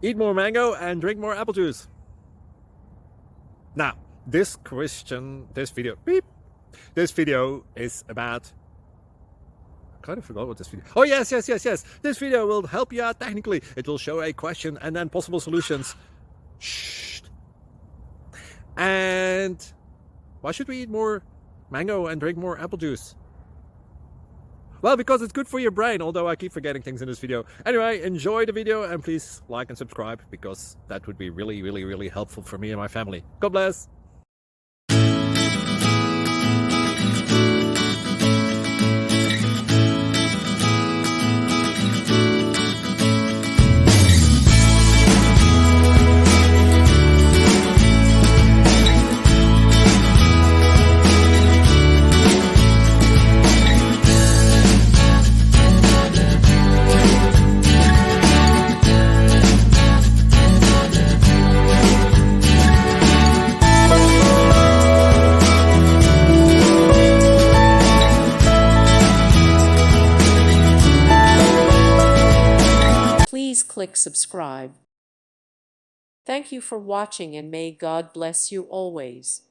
Eat more mango and drink more apple juice. Now, this video is about... I kind of forgot what this video... Oh, yes. This video will help you out technically. It will show a question and then possible solutions. Shh. And why should we eat more mango and drink more apple juice? Well, because it's good for your brain, although I keep forgetting things in this video. Anyway, enjoy the video and please like and subscribe, because that would be really helpful for me and my family. God bless! Please click subscribe. Thank you for watching and may God bless you always.